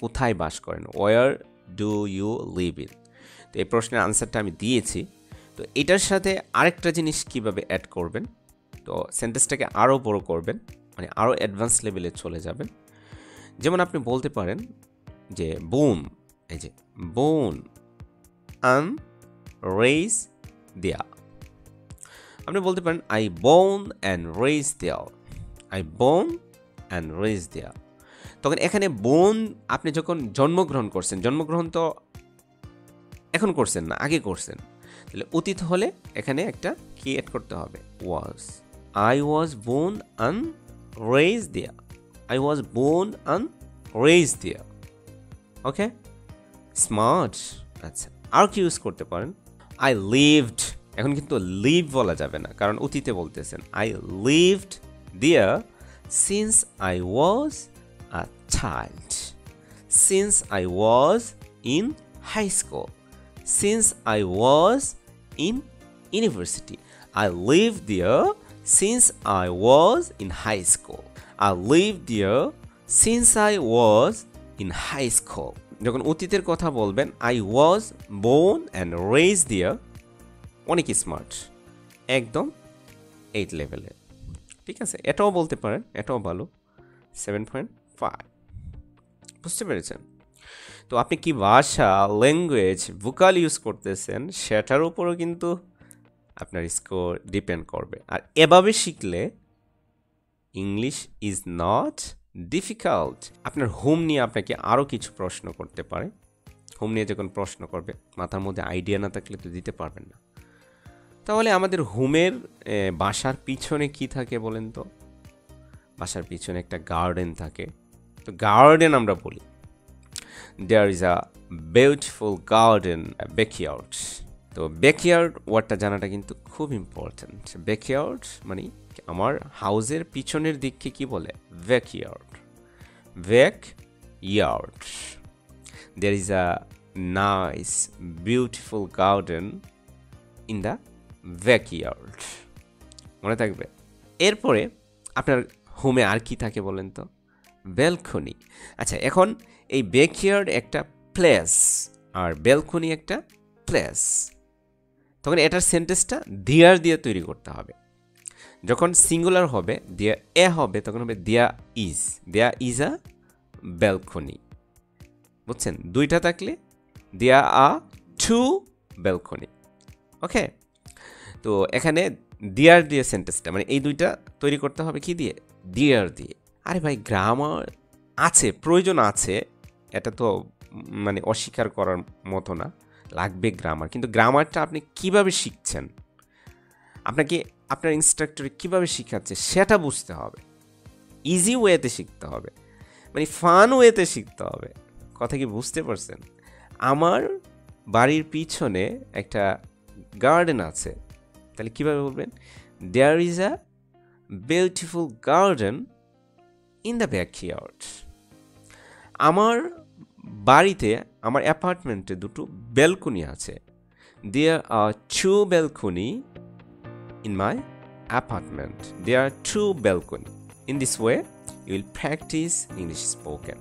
কোথায় বাস করেন, where do you live in. তো এই প্রশ্নের আনসারটা আমি দিয়েছি। তো এটার সাথে আরেকটা জিনিস কিভাবে অ্যাড করবেন, তো সেন্টেন্সটাকে আরও বড় করবেন, মানে আরও অ্যাডভান্স লেভেলে চলে যাবেন। যেমন আপনি বলতে পারেন যে বোন, এই যে বোন আন রেইজ দেয়া। আপনি বলতে পারেন আই বোন অ্যান্ড রেইজ দেয়া, আই বোন অ্যান্ড রেইজ দেয়া। তখন এখানে বোন আপনি যখন জন্মগ্রহণ করছেন, জন্মগ্রহণ তো এখন করছেন না, আগে করছেন, তাহলে অতীত হলে এখানে একটা কি অ্যাড করতে হবে, ওয়াজ। I was born and raised there, I was born and raised there. Okay, smart. আচ্ছা, আর কি ইউজ করতে পারেন, আই লিভড। এখন কিন্তু লিভ বলা যাবে না, কারণ অতীতে বলতেছেন। I lived there since I was a child, since I was in high school, since I was in university. I live there since I was in high school, I live there since I was in high school. যখন অতীতের কথা বলবেন, I was born and raise there, অনেক smart, একদম 8 লেভেলে। ঠিক আছে, এটাও বলতে পারেন, এটাও ভালো, 7.5। বুঝতে পেরেছেন? তো আপনি কি ভাষা, ল্যাঙ্গুয়েজ, ভোকাল ইউজ করতেছেন সেটার উপরও কিন্তু আপনার স্কোর ডিপেন্ড করবে। আর এভাবে শিখলে ইংলিশ ইজ নট ডিফিকাল্ট। আপনার হোম নিয়ে আপনাকে আরও কিছু প্রশ্ন করতে পারে। হোম নিয়ে যখন প্রশ্ন করবে, মাথার মধ্যে আইডিয়া না থাকলে তো দিতে পারবেন না। তাহলে আমাদের হোমের বাসার পিছনে কি থাকে বলেন তো? বাসার পিছনে একটা গার্ডেন থাকে। তো গার্ডেন আমরা বলি, there is a beautiful garden backyard. তো ব্যাকইয়ার্ড ওয়ার্ডটা জানাটা কিন্তু খুব ইম্পর্ট্যান্ট। ব্যাকইয়ার্ড মানে আমার হাউসের পিছনের দিককে কি বলে? Backyard. Backyard. There is a nice beautiful garden in the backyard. মনে থাকবে। এরপরে আপনার হোমে আর কি থাকে বলেন তো? ব্যালকনি। আচ্ছা, এখন এই ব্যাকইয়ার্ড একটা প্লেস আর ব্যালকনি একটা প্লেস, তখন এটার সেন্টেন্সটা দেয়ার দিয়ে তৈরি করতে হবে। যখন সিঙ্গুলার হবে, দেয়ার এ হবে, তখন হবে দেয়ার ইজ আ ব্যালকনি। বুঝছেন? দুইটা থাকলে দেয়ার আর 2 ব্যালকনি। ওকে, তো এখানে দেয়ার দিয়ে সেন্টেন্সটা, মানে এই দুইটা তৈরি করতে হবে কি দিয়ে? দেয়ার দিয়ে। আরে ভাই, গ্রামার আছে, প্রয়োজন আছে, এটা তো মানে অস্বীকার করার মতো না, লাগবে গ্রামার। কিন্তু গ্রামারটা আপনি কিভাবে শিখছেন, আপনাকে আপনার ইনস্ট্রাক্টর কিভাবে শিখাচ্ছে সেটা বুঝতে হবে। ইজি ওয়েতে শিখতে হবে, মানে ফান ওয়েতে শিখতে হবে। কথা কি বুঝতে পারছেন? আমার বাড়ির পিছনে একটা গার্ডেন আছে, তাহলে কীভাবে বলবেন? There is a beautiful garden in the backyard. আমার বাড়িতে, আমার অ্যাপার্টমেন্টে 2 ব্যালকনি আছে। There are 2 balcony in my apartment. There are 2 balconies. In this way, you will practice English spoken.